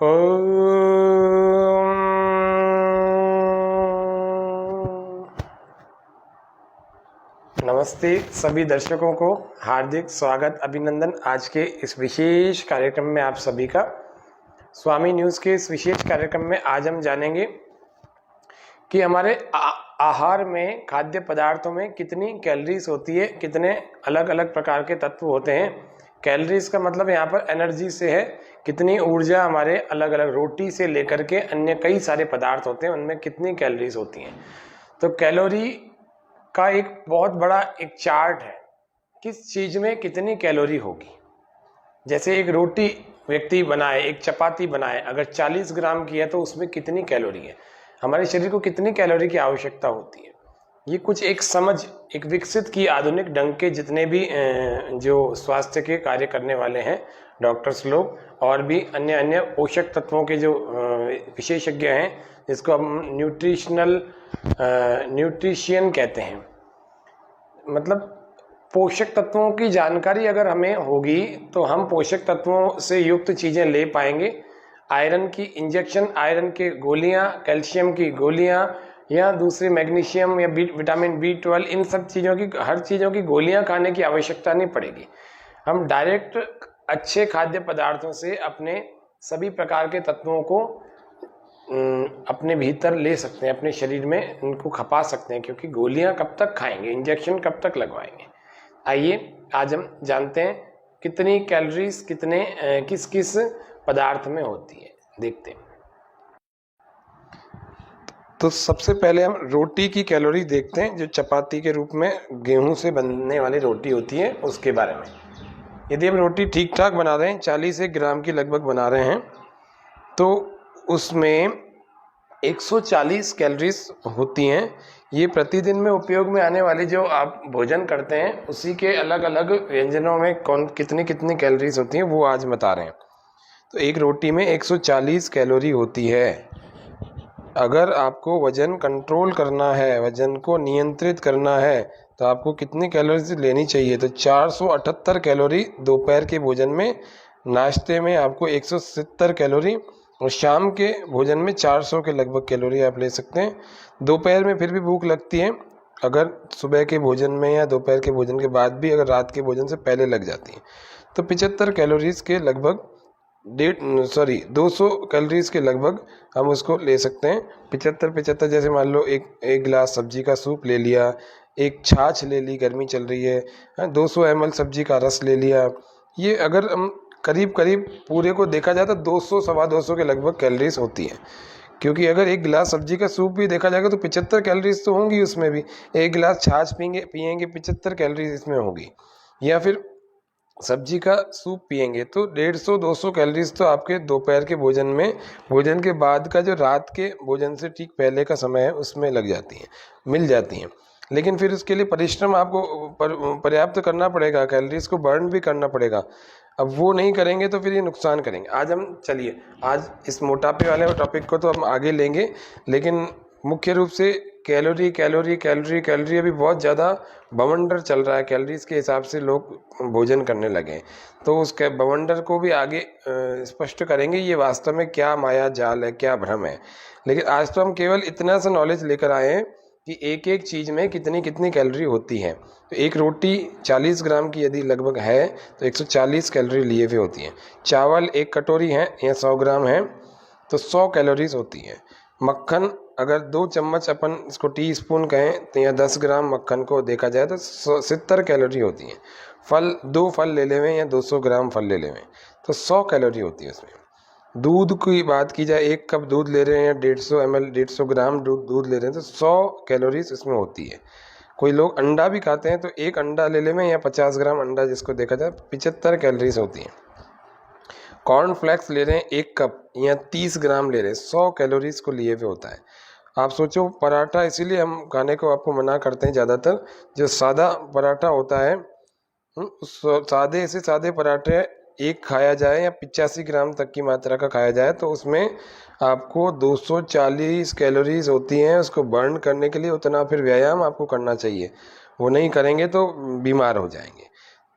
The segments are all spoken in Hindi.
ओम। नमस्ते सभी दर्शकों को, हार्दिक स्वागत अभिनंदन आज के इस विशेष कार्यक्रम में आप सभी का। स्वामी न्यूज़ के इस विशेष कार्यक्रम में आज हम जानेंगे कि हमारे आहार में, खाद्य पदार्थों में कितनी कैलोरीज होती है, कितने अलग अलग प्रकार के तत्व होते हैं। कैलोरीज का मतलब यहाँ पर एनर्जी से है, कितनी ऊर्जा हमारे अलग अलग रोटी से लेकर के अन्य कई सारे पदार्थ होते हैं, उनमें कितनी कैलोरीज होती हैं। तो कैलोरी का एक बहुत बड़ा एक चार्ट है, किस चीज़ में कितनी कैलोरी होगी। जैसे एक रोटी व्यक्ति बनाए, एक चपाती बनाए, अगर 40 ग्राम की है तो उसमें कितनी कैलोरी है, हमारे शरीर को कितनी कैलोरी की आवश्यकता होती है। ये कुछ एक समझ, एक विकसित की आधुनिक ढंग के जितने भी जो स्वास्थ्य के कार्य करने वाले हैं, डॉक्टर्स लोग और भी अन्य अन्य पोषक तत्वों के जो विशेषज्ञ हैं, जिसको हम न्यूट्रिशियन कहते हैं, मतलब पोषक तत्वों की जानकारी अगर हमें होगी तो हम पोषक तत्वों से युक्त चीज़ें ले पाएंगे। आयरन की इंजेक्शन, आयरन के गोलियां, कैल्शियम की गोलियां या दूसरी मैग्नीशियम या विटामिन B12, इन सब चीज़ों की, हर चीज़ों की गोलियां खाने की आवश्यकता नहीं पड़ेगी। हम डायरेक्ट अच्छे खाद्य पदार्थों से अपने सभी प्रकार के तत्वों को अपने भीतर ले सकते हैं, अपने शरीर में उनको खपा सकते हैं, क्योंकि गोलियां कब तक खाएंगे, इंजेक्शन कब तक लगवाएंगे। आइए आज हम जानते हैं कितनी कैलोरीज कितने किस किस पदार्थ में होती है, देखते हैं। तो सबसे पहले हम रोटी की कैलोरी देखते हैं, जो चपाती के रूप में गेहूं से बनने वाली रोटी होती है, उसके बारे में। यदि हम रोटी ठीक ठाक बना रहे हैं, 40 ग्राम की लगभग बना रहे हैं, तो उसमें 140 कैलोरीज होती हैं। ये प्रतिदिन में उपयोग में आने वाली जो आप भोजन करते हैं, उसी के अलग अलग व्यंजनों में कितनी कितनी कैलोरीज होती हैं वो आज बता रहे हैं। तो एक रोटी में 140 कैलोरी होती है। अगर आपको वजन कंट्रोल करना है, वजन को नियंत्रित करना है, तो आपको कितनी कैलोरीज लेनी चाहिए? तो 478 कैलोरी दोपहर के भोजन में, नाश्ते में आपको 170 कैलोरी और शाम के भोजन में 400 के लगभग कैलोरी आप ले सकते हैं। दोपहर में फिर भी भूख लगती है, अगर सुबह के भोजन में या दोपहर के भोजन के बाद भी, अगर रात के भोजन से पहले लग जाती है, तो 75 कैलोरीज के लगभग 200 कैलोरीज के लगभग हम उसको ले सकते हैं। 75 जैसे मान लो एक गिलास सब्जी का सूप ले लिया, एक छाछ ले ली, गर्मी चल रही है, 200 ml सब्जी का रस ले लिया। ये अगर हम करीब करीब पूरे को देखा जाए तो 200 सवा 200 के लगभग कैलोरीज होती है। क्योंकि अगर एक गिलास सब्जी का सूप भी देखा जाएगा तो 75 कैलोरीज तो होंगी उसमें भी। एक गिलास छाछ पियेंगे 75 कैलोरीज इसमें होगी। या फिर सब्जी का सूप पियेंगे तो 150-200 कैलोरीज तो आपके दोपहर के भोजन में, भोजन के बाद का जो रात के भोजन से ठीक पहले का समय है, उसमें लग जाती हैं, मिल जाती हैं। लेकिन फिर उसके लिए परिश्रम आपको पर्याप्त करना पड़ेगा, कैलोरीज को बर्न भी करना पड़ेगा। अब वो नहीं करेंगे तो फिर ये नुकसान करेंगे। आज इस मोटापे वाले टॉपिक को तो हम आगे लेंगे, लेकिन मुख्य रूप से कैलोरी कैलोरी कैलोरी कैलोरी अभी बहुत ज़्यादा बवंडर चल रहा है। कैलोरीज के हिसाब से लोग भोजन करने लगे, तो उस बवंडर को भी आगे स्पष्ट करेंगे, ये वास्तव में क्या माया जाल है, क्या भ्रम है। लेकिन आज तो हम केवल इतना सा नॉलेज लेकर आए हैं कि एक एक चीज़ में कितनी कितनी कैलोरी होती है। तो एक रोटी 40 ग्राम की यदि लगभग है तो 140 कैलोरी लिए हुए होती है। चावल एक कटोरी है या 100 ग्राम है तो 100 कैलोरीज होती है। मक्खन अगर 2 चम्मच अपन इसको टीस्पून कहें तो, या 10 ग्राम मक्खन को देखा जाए तो 70 कैलोरी होती है। फल 2 फल ले लेवें या 200 ग्राम फल ले लेवें तो 100 कैलोरी होती है उसमें। दूध की बात की जाए, 1 कप दूध ले रहे हैं या 150 ml 150 ग्राम दूध ले रहे हैं तो 100 कैलोरीज इसमें होती है। कोई लोग अंडा भी खाते हैं तो 1 अंडा ले लेवें या 50 ग्राम अंडा जिसको देखा जाए 75 कैलोरीज होती हैं। कॉर्नफ्लेक्स ले रहे हैं 1 कप या 30 ग्राम ले रहे हैं, 100 कैलोरीज को लिए हुए होता है। आप सोचो, पराठा इसीलिए हम खाने को आपको मना करते हैं ज़्यादातर, जो सादा पराठा होता है, उस सादे से सादे पराठे एक खाया जाए या 85 ग्राम तक की मात्रा का खाया जाए तो उसमें आपको 240 कैलोरीज होती हैं। उसको बर्न करने के लिए उतना फिर व्यायाम आपको करना चाहिए, वो नहीं करेंगे तो बीमार हो जाएंगे।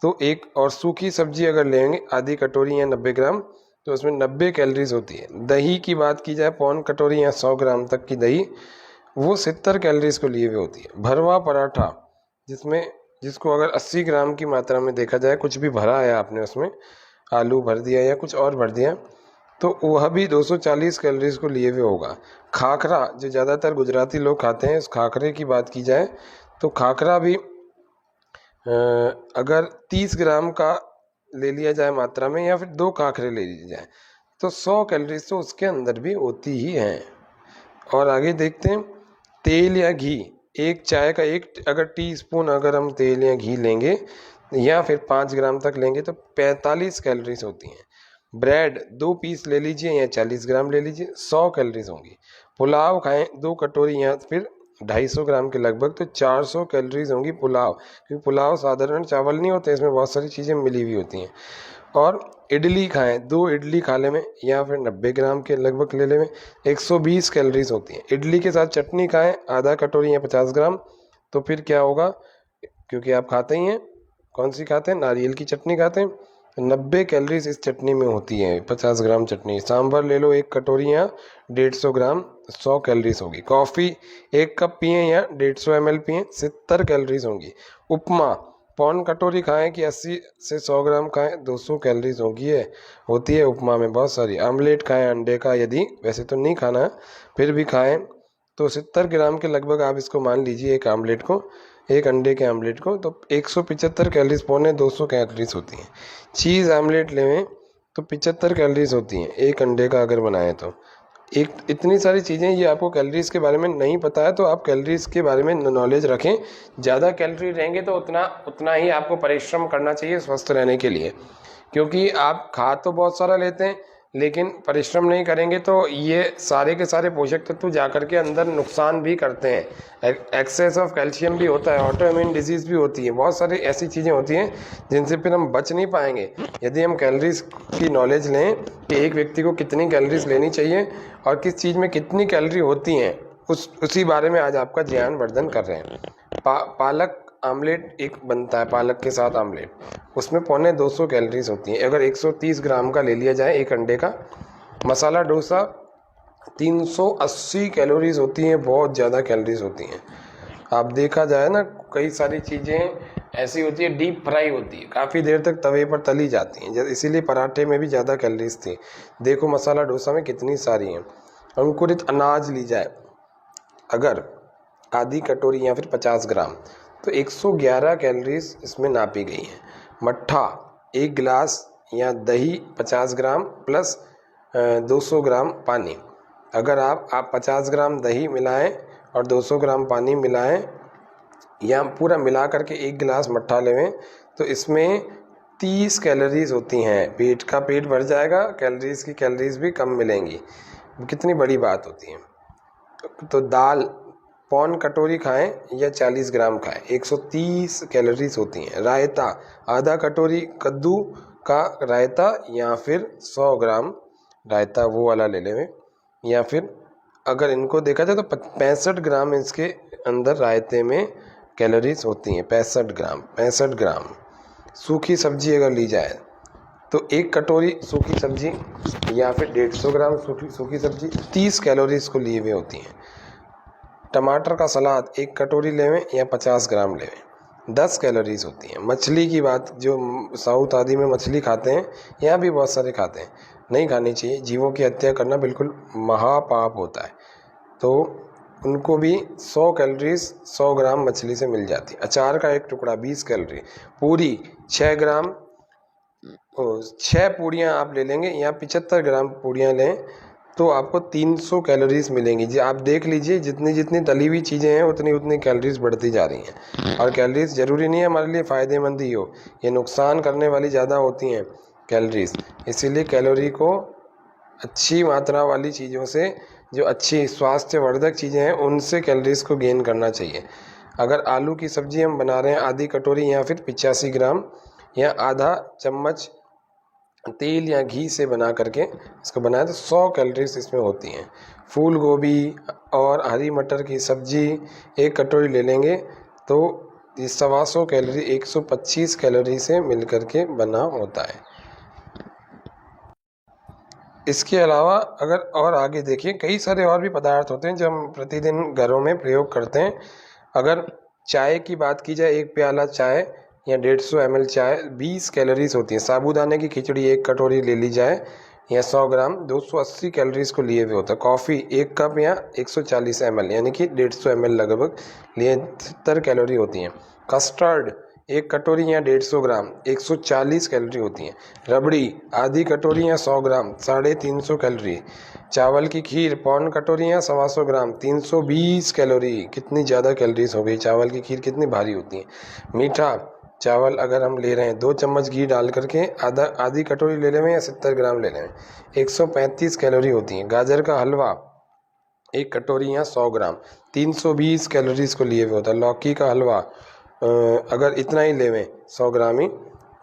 तो एक और सूखी सब्जी अगर लेंगे आधी कटोरी या 90 ग्राम तो उसमें 90 कैलोरीज होती है। दही की बात की जाए, पौन कटोरी या 100 ग्राम तक की दही, वो 70 कैलोरीज को लिए हुए होती है। भरवा पराठा, जिसको अगर 80 ग्राम की मात्रा में देखा जाए, कुछ भी भरा है आपने उसमें, आलू भर दिया या कुछ और भर दिया, तो वह भी 240 कैलोरीज को लिए हुए होगा। खाखरा, जो ज़्यादातर गुजराती लोग खाते हैं, इस खाखरे की बात की जाए तो खाखरा भी अगर 30 ग्राम का ले लिया जाए मात्रा में, या फिर 2 खाखरे ले लिए जाए, तो 100 कैलोरीज तो उसके अंदर भी होती ही हैं। और आगे देखते हैं, तेल या घी, एक चाय का अगर टीस्पून अगर हम तेल या घी लेंगे या फिर 5 ग्राम तक लेंगे तो 45 कैलोरीज होती हैं। ब्रेड 2 पीस ले लीजिए या 40 ग्राम ले लीजिए, 100 कैलोरीज होंगी। पुलाव खाएं 2 कटोरी या फिर 250 ग्राम के लगभग, तो 400 कैलोरीज होंगी पुलाव, क्योंकि पुलाव साधारण चावल नहीं होते, इसमें बहुत सारी चीज़ें मिली हुई होती हैं। और इडली खाएं, 2 इडली खा ले में या फिर 90 ग्राम के लगभग ले ले में 120 कैलोरीज होती हैं। इडली के साथ चटनी खाएं, आधा कटोरी या 50 ग्राम, तो फिर क्या होगा, क्योंकि आप खाते ही हैं, कौन सी खाते हैं, नारियल की चटनी खाते हैं, 90 कैलोरीज इस चटनी में होती है, 50 ग्राम चटनी। सांभर ले लो 1 कटोरी या 150 ग्राम, 100 कैलोरीज होगी। कॉफ़ी 1 कप पिए या 150 ml पिए, 70 कैलोरीज होंगी। उपमा पौन कटोरी खाएं कि 80 से 100 ग्राम खाएं, 200 कैलोरीज होती है उपमा में बहुत सारी। आमलेट खाएं अंडे का, यदि वैसे तो नहीं खाना फिर भी खाएं, तो 70 ग्राम के लगभग आप इसको मान लीजिए, एक अंडे के आमलेट को, तो 175 कैलोरीज, पौने 200 कैलोरीज होती हैं। चीज़ आमलेट लें तो 75 कैलोरीज होती हैं, एक अंडे का अगर बनाएं तो। इतनी सारी चीज़ें, ये आपको कैलोरीज के बारे में नहीं पता है तो आप कैलोरीज के बारे में नॉलेज रखें। ज़्यादा कैलोरी रहेंगे तो उतना ही आपको परिश्रम करना चाहिए स्वस्थ रहने के लिए, क्योंकि आप खा तो बहुत सारा लेते हैं लेकिन परिश्रम नहीं करेंगे तो ये सारे के सारे पोषक तत्व जाकर के अंदर नुकसान भी करते हैं। एक्सेस ऑफ कैल्शियम भी होता है, ऑटोइम्यून डिजीज़ भी होती है, बहुत सारी ऐसी चीज़ें होती हैं जिनसे फिर हम बच नहीं पाएंगे। यदि हम कैलोरीज की नॉलेज लें कि एक व्यक्ति को कितनी कैलोरीज लेनी चाहिए और किस चीज़ में कितनी कैलोरी होती हैं, उसी बारे में आज आपका ज्ञान वर्धन कर रहे हैं। पालक आमलेट एक बनता है, पालक के साथ आमलेट, उसमें पौने 200 कैलोरीज होती हैं, अगर 130 ग्राम का ले लिया जाए एक अंडे का। मसाला डोसा 380 कैलोरीज होती हैं, बहुत ज़्यादा कैलोरीज होती हैं। आप देखा जाए ना, कई सारी चीज़ें ऐसी होती है डीप फ्राई होती है, काफ़ी देर तक तवे पर तली जाती हैं, इसीलिए पराठे में भी ज़्यादा कैलोरीज थी। देखो मसाला डोसा में कितनी सारी हैं। अंकुरित अनाज ली जाए अगर आधी कटोरी या फिर 50 ग्राम, तो 111 कैलोरीज इसमें नापी गई हैं। मट्ठा 1 गिलास या दही 50 ग्राम प्लस 200 ग्राम पानी, अगर आप 50 ग्राम दही मिलाएं और 200 ग्राम पानी मिलाएं या पूरा मिला करके 1 गिलास मट्ठा लें, तो इसमें 30 कैलोरीज होती हैं। पेट भर जाएगा, कैलोरीज भी कम मिलेंगी, कितनी बड़ी बात होती है। तो दाल पौन कटोरी खाएं या 40 ग्राम खाएं, 130 कैलोरीज होती हैं। रायता आधा कटोरी कद्दू का रायता या फिर 100 ग्राम रायता वो वाला ले लें, या फिर अगर इनको देखा जाए तो 65 ग्राम इसके अंदर रायते में कैलोरीज होती हैं, 65 ग्राम। सूखी सब्जी अगर ली जाए तो 1 कटोरी सूखी सब्जी या फिर 150 ग्राम सूखी सब्जी 30 कैलोरीज को लिए हुए होती हैं। टमाटर का सलाद 1 कटोरी लेवें या 50 ग्राम लेवें, 10 कैलोरीज होती हैं। मछली की बात, जो साउथ आदि में मछली खाते हैं, यहाँ भी बहुत सारे खाते हैं, नहीं खानी चाहिए, जीवों की हत्या करना बिल्कुल महापाप होता है, तो उनको भी 100 कैलोरीज 100 ग्राम मछली से मिल जाती है। अचार का 1 टुकड़ा 20 कैलोरी। पूरी 6 ग्राम 6 पूड़ियाँ आप ले लेंगे या 75 ग्राम पूड़ियाँ लें तो आपको 300 कैलोरीज मिलेंगी। जी आप देख लीजिए, जितनी जितनी तली हुई चीज़ें हैं उतनी कैलोरीज बढ़ती जा रही हैं। और कैलोरीज ज़रूरी नहीं है हमारे लिए फ़ायदेमंद ही हो, ये नुकसान करने वाली ज़्यादा होती हैं कैलोरीज। इसीलिए कैलोरी को अच्छी मात्रा वाली चीज़ों से, जो अच्छी स्वास्थ्यवर्धक चीज़ें हैं, उनसे कैलोरीज को गेन करना चाहिए। अगर आलू की सब्ज़ी हम बना रहे हैं आधी कटोरी या फिर 85 ग्राम या आधा चम्मच तेल या घी से बना करके इसको बनाए तो 100 कैलोरीज इसमें होती हैं। फूल गोभी और हरी मटर की सब्जी 1 कटोरी ले लेंगे तो ये 125 कैलोरी 125 कैलोरी से मिल करके बना होता है। इसके अलावा अगर और आगे देखिए, कई सारे और भी पदार्थ होते हैं जो हम प्रतिदिन घरों में प्रयोग करते हैं। अगर चाय की बात की जाए, एक प्याला चाय या 150 ml चाय 20 कैलोरीज होती है। साबूदाने की खिचड़ी एक कटोरी ले ली जाए या 100 ग्राम 280 कैलोरीज को लिए हुए होता है। कॉफ़ी एक कप या 140 ml यानी कि 150 ml लगभग लिए 70 कैलोरी होती हैं। कस्टर्ड एक कटोरी या 150 ग्राम 140 कैलोरी होती हैं। रबड़ी आधी कटोरी या 100 ग्राम 350 कैलोरी। चावल की खीर पौन कटोरी या 125 ग्राम 320 कैलोरी। कितनी ज़्यादा कैलोरीज हो गई, चावल की खीर कितनी भारी होती है। मीठा चावल अगर हम ले रहे हैं 2 चम्मच घी डाल करके आधी कटोरी ले लें या 70 ग्राम ले लें, 135 कैलोरी होती है। गाजर का हलवा एक कटोरी या 100 ग्राम 320 कैलोरीज को लिए हुए होता है। लौकी का हलवा अगर इतना ही लेवें 100 ग्राम ही,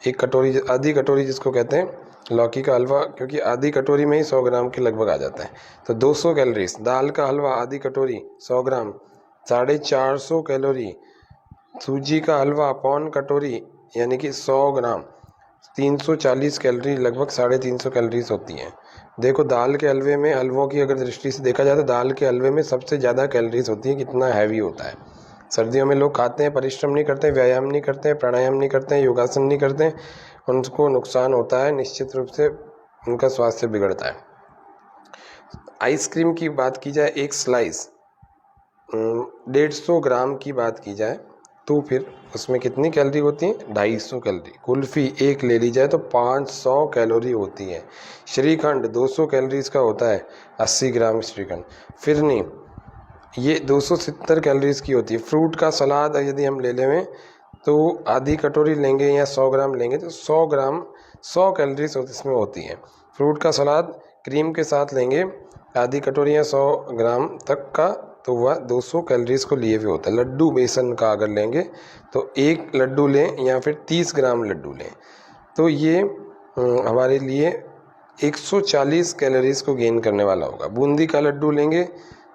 एक कटोरी आधी कटोरी जिसको कहते हैं लौकी का हलवा, क्योंकि आधी कटोरी में ही 100 ग्राम के लगभग आ जाता है, तो 200 कैलोरीज। दाल का हलवा आधी कटोरी 100 ग्राम 450 कैलोरी। सूजी का हलवा पौन कटोरी यानी कि 100 ग्राम 340 कैलोरी, लगभग 350 कैलोरीज होती हैं। देखो दाल के हलवे में, हलवों की अगर दृष्टि से देखा जाए तो दाल के हलवे में सबसे ज़्यादा कैलोरीज होती है। कितना हैवी होता है। सर्दियों में लोग खाते हैं, परिश्रम नहीं करते, व्यायाम नहीं करते, प्राणायाम नहीं करते, योगासन नहीं करते, उनको नुकसान होता है, निश्चित रूप से उनका स्वास्थ्य बिगड़ता है। आइसक्रीम की बात की जाए, एक स्लाइस 150 ग्राम की बात की जाए तो फिर उसमें कितनी कैलोरी होती है, 250 कैलोरी। कुल्फ़ी एक ले ली जाए तो 500 कैलोरी होती है। श्रीखंड 200 कैलोरीज का होता है, 80 ग्राम श्रीखंड। फिरनी ये 270 कैलोरीज की होती है। फ्रूट का सलाद यदि हम ले लें तो आधी कटोरी लेंगे या 100 ग्राम लेंगे तो 100 ग्राम 100 कैलोरीज इसमें होती है। फ्रूट का सलाद क्रीम के साथ लेंगे आधी कटोरी या 100 ग्राम तक का, तो वह 200 कैलोरीज को लिए हुए होता है। लड्डू बेसन का अगर लेंगे तो एक लड्डू लें या फिर 30 ग्राम लड्डू लें, तो ये हमारे लिए 140 कैलोरीज को गेन करने वाला होगा। बूंदी का लड्डू लेंगे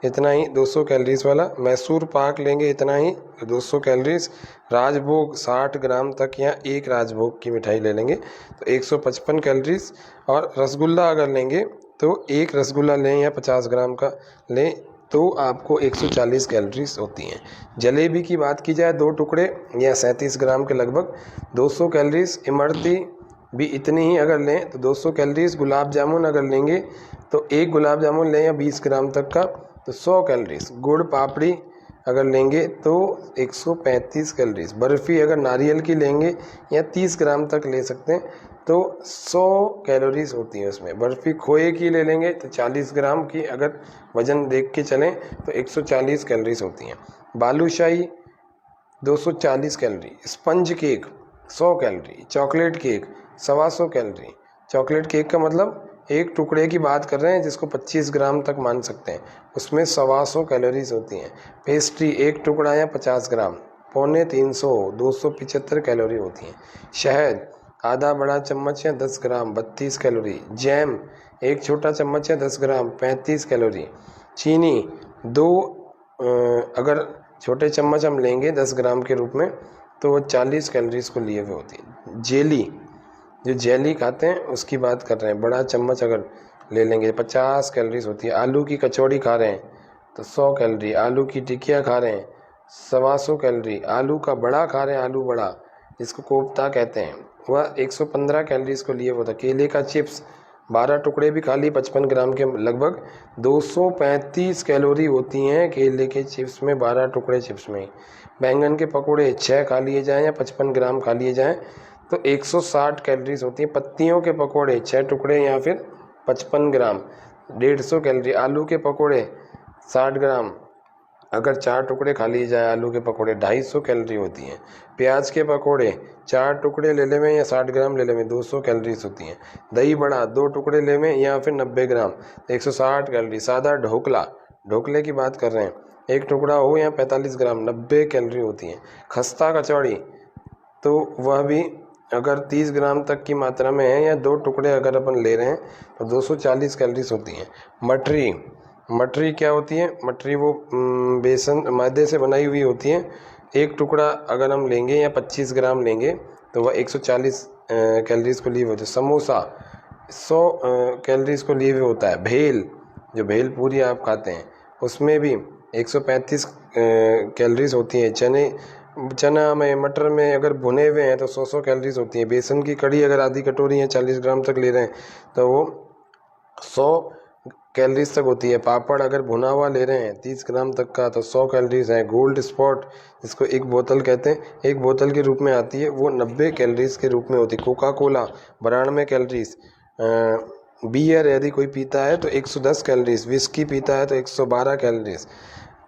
इतना ही, 200 कैलोरीज वाला। मैसूर पाक लेंगे इतना ही, 200 कैलोरीज। राजभोग 60 ग्राम तक या एक राजभोग की मिठाई ले लेंगे तो 155 कैलोरीज। और रसगुल्ला अगर लेंगे तो एक रसगुल्ला लें या 50 ग्राम का लें तो आपको 140 कैलोरीज होती हैं। जलेबी की बात की जाए 2 टुकड़े या 37 ग्राम के लगभग 200 कैलोरीज। इमरती भी इतनी ही अगर लें तो 200 कैलोरीज। गुलाब जामुन अगर लेंगे तो एक गुलाब जामुन लें या 20 ग्राम तक का तो 100 कैलोरीज। गुड़ पापड़ी अगर लेंगे तो 135 कैलोरीज। बर्फ़ी अगर नारियल की लेंगे या 30 ग्राम तक ले सकते हैं तो 100 कैलोरीज होती है उसमें। बर्फ़ी खोए की ले लेंगे तो 40 ग्राम की अगर वज़न देख के चलें तो 140 कैलोरीज होती हैं। Balushahi 240 calorie. Sponge cake 100 calorie. Chocolate cake 125 calorie. Chocolate cake का मतलब एक टुकड़े की बात कर रहे हैं जिसको 25 ग्राम तक मान सकते हैं, उसमें 125 कैलोरीज होती हैं। पेस्ट्री एक टुकड़ा या 50 ग्राम 350 275 कैलोरी होती हैं। शहद आधा बड़ा चम्मच या 10 ग्राम 32 कैलोरी। जैम एक छोटा चम्मच या 10 ग्राम 35 कैलोरी। चीनी 2 अगर छोटे चम्मच हम लेंगे 10 ग्राम के रूप में तो वो 40 कैलोरीज को लिए हुए होती है। जेली जो जेली खाते हैं उसकी बात कर रहे हैं, बड़ा चम्मच अगर ले लेंगे 50 कैलोरीज होती है। आलू की कचौड़ी खा रहे हैं तो 100 कैलोरी। आलू की टिकिया खा रहे हैं 125 कैलोरी। आलू का बड़ा खा रहे हैं, आलू बड़ा जिसको कोफ्ता कहते हैं, वह 115 कैलोरीज को लिए होता है। केले का चिप्स 12 टुकड़े भी खा लिए 55 ग्राम के लगभग 235 कैलोरी होती हैं केले के चिप्स में, 12 टुकड़े चिप्स में। बैंगन के पकोड़े 6 खा लिए जाएँ या 55 ग्राम खा लिए जाएँ तो 160 कैलोरीज होती हैं। पत्तियों के पकोड़े 6 टुकड़े या फिर 55 ग्राम 150 कैलोरी। आलू के पकोड़े 60 ग्राम अगर 4 टुकड़े खा लिए जाए आलू के पकोड़े 250 कैलोरी होती हैं। प्याज के पकोड़े 4 टुकड़े ले लें या 60 ग्राम ले लें 200 कैलोरीज होती हैं। दही बड़ा 2 टुकड़े लें या फिर 90 ग्राम 160 कैलोरी। सादा ढोकले की बात कर रहे हैं, एक टुकड़ा हो या 45 ग्राम 90 कैलोरी होती हैं। खस्ता कचौड़ी तो वह भी अगर 30 ग्राम तक की मात्रा में है या 2 टुकड़े अगर अपन ले रहे हैं तो 240 कैलोरीज होती हैं। मटरी क्या होती है, मटरी वो बेसन मैदे से बनाई हुई होती है। एक टुकड़ा अगर हम लेंगे या 25 ग्राम लेंगे तो वह 140 कैलोरीज को लिए होते हैं। समोसा 100 कैलोरीज को लिए हुए होता है। भेल, जो भेल पूरी आप खाते हैं उसमें भी 135 कैलोरीज होती हैं। चना में, मटर में अगर भुने हुए हैं तो 100 कैलोरीज होती हैं। बेसन की कड़ी अगर आधी कटोरी है 40 ग्राम तक ले रहे हैं तो वो 100 कैलोरीज तक होती है। पापड़ अगर भुना हुआ ले रहे हैं 30 ग्राम तक का तो 100 कैलोरीज है। गोल्ड स्पॉट जिसको एक बोतल कहते हैं, एक बोतल के रूप में आती है, वो 90 कैलोरीज के रूप में होती है। Coca Cola 92 calories. बियर यदि कोई पीता है तो 110 कैलोरीज। विस्की पीता है तो 112 कैलोरीज।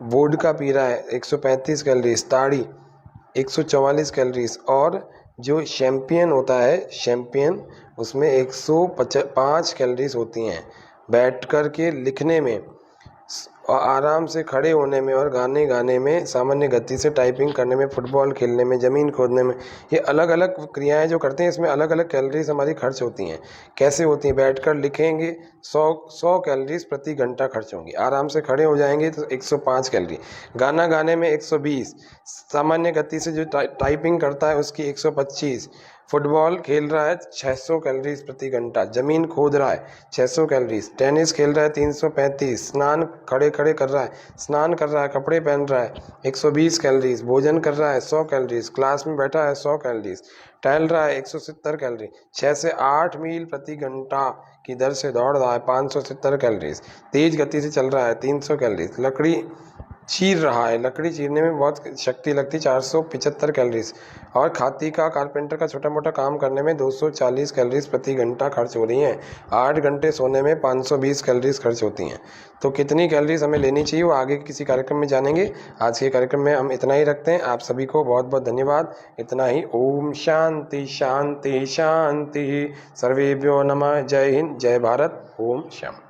वोडका पी रहा है 135 कैलोरीज। ताड़ी 144 कैलोरीज। और जो शैम्पियन होता है, शैम्पियन, उसमें 105 कैलोरीज होती हैं। बैठ कर के लिखने में और आराम से खड़े होने में और गाने गाने में, सामान्य गति से टाइपिंग करने में, फुटबॉल खेलने में, ज़मीन खोदने में, ये अलग अलग क्रियाएं जो करते हैं इसमें अलग अलग कैलोरीज हमारी खर्च होती हैं। कैसे होती हैं? बैठकर लिखेंगे 100 कैलोरीज प्रति घंटा खर्च होंगी। आराम से खड़े हो जाएंगे तो 105 कैलोरी। गाना गाने में 120। सामान्य गति से जो टाइपिंग करता है उसकी 125। फुटबॉल खेल रहा है 600 कैलोरीज प्रति घंटा। ज़मीन खोद रहा है 600 कैलोरीज। टेनिस खेल रहा है 335। स्नान खड़े खड़े कर रहा है, स्नान कर रहा है, कपड़े पहन रहा है 120 कैलोरीज। भोजन कर रहा है 100 कैलोरीज। क्लास में बैठा है 100 कैलोरीज। टहल रहा है 170 कैलोरी। 6 से 8 मील प्रति घंटा की दर से दौड़ रहा है 570 कैलोरीज। तेज गति से चल रहा है 300 कैलोरीज। लकड़ी चीर रहा है, लकड़ी चीरने में बहुत शक्ति लगती 475 कैलोरीज। और खाती का, कारपेंटर का छोटा मोटा काम करने में 240 कैलोरीज प्रति घंटा खर्च हो रही हैं। 8 घंटे सोने में 520 कैलोरीज खर्च होती हैं। तो कितनी कैलोरीज हमें लेनी चाहिए वो आगे किसी कार्यक्रम में जानेंगे। आज के कार्यक्रम में हम इतना ही रखते हैं। आप सभी को बहुत बहुत धन्यवाद। इतना ही। ओम शांति शांति शांति। सर्वेभ्यो नमः। जय हिंद, जय भारत। ओम शांति।